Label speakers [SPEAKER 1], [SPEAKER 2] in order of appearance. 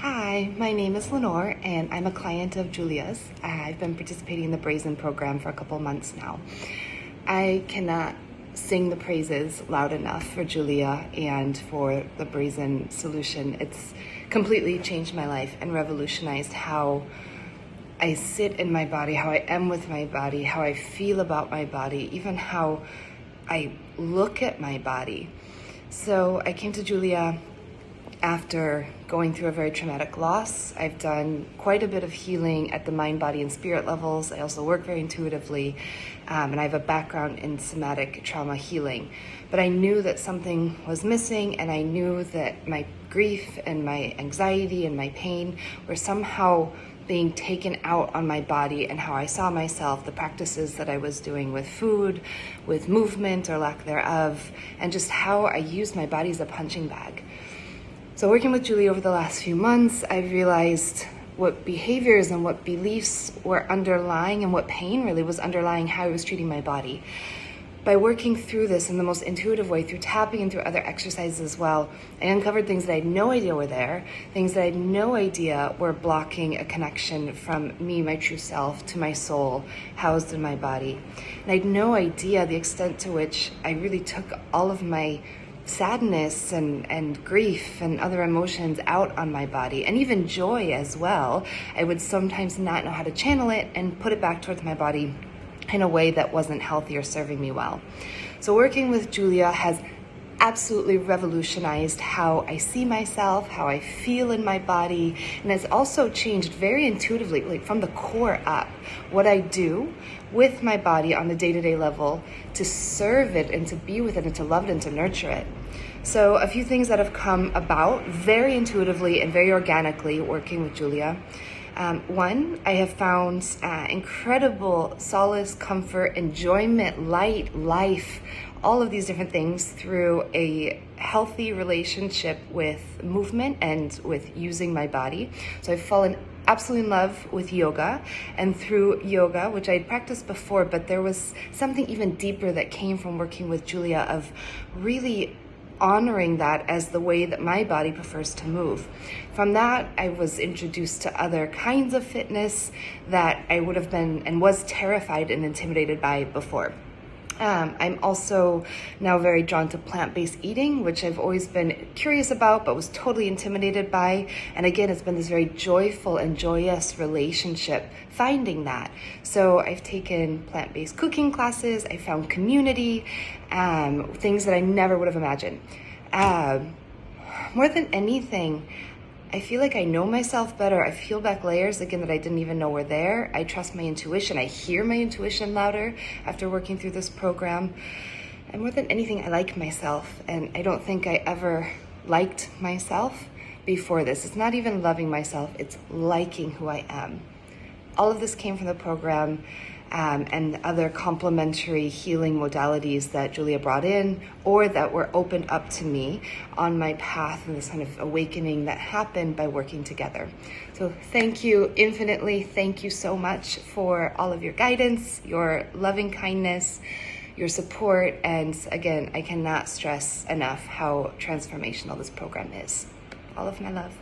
[SPEAKER 1] Hi, my name is Lenore and I'm a client of Julia's. I've been participating in the Brazen program for a couple months now. I cannot sing the praises loud enough for Julia and for the Brazen solution. It's completely changed my life and revolutionized how I sit in my body, how I am with my body, how I feel about my body, even how I look at my body. So I came to Julia after going through a very traumatic loss. I've done quite a bit of healing at the mind, body, and spirit levels. I also work very intuitively, and I have a background in somatic trauma healing. But I knew that something was missing, and I knew that my grief and my anxiety and my pain were somehow being taken out on my body, and how I saw myself, the practices that I was doing with food, with movement or lack thereof, and just how I used my body as a punching bag. So working with Julie over the last few months, I've realized what behaviors and what beliefs were underlying and what pain really was underlying how I was treating my body. By working through this in the most intuitive way, through tapping and through other exercises as well, I uncovered things that I had no idea were there, things that I had no idea were blocking a connection from me, my true self, to my soul, housed in my body. And I had no idea the extent to which I really took all of my sadness and grief and other emotions out on my body, and even joy as well. I would sometimes not know how to channel it and put it back towards my body in a way that wasn't healthy or serving me well. So working with Julia has absolutely revolutionized how I see myself, how I feel in my body, and has also changed very intuitively, like from the core up, what I do with my body on the day-to-day level to serve it and to be with it and to love it and to nurture it. So a few things that have come about very intuitively and very organically working with Julia. One, I have found incredible solace, comfort, enjoyment, light, life, all of these different things through a healthy relationship with movement and with using my body. So I've fallen absolutely in love with yoga, and through yoga, which I had practiced before, but there was something even deeper that came from working with Julia of really honoring that as the way that my body prefers to move. From that, I was introduced to other kinds of fitness that I would have been and was terrified and intimidated by before. I'm also now very drawn to plant-based eating, which I've always been curious about, but was totally intimidated by. And again, it's been this very joyful and joyous relationship finding that. So I've taken plant-based cooking classes, I found community, things that I never would have imagined. More than anything, I feel like I know myself better. I peel back layers again that I didn't even know were there. I trust my intuition. I hear my intuition louder after working through this program. And more than anything, I like myself. And I don't think I ever liked myself before this. It's not even loving myself, it's liking who I am. All of this came from the program and other complementary healing modalities that Julia brought in or that were opened up to me on my path and this kind of awakening that happened by working together. So thank you infinitely. Thank you so much for all of your guidance, your loving kindness, your support. And again, I cannot stress enough how transformational this program is. All of my love.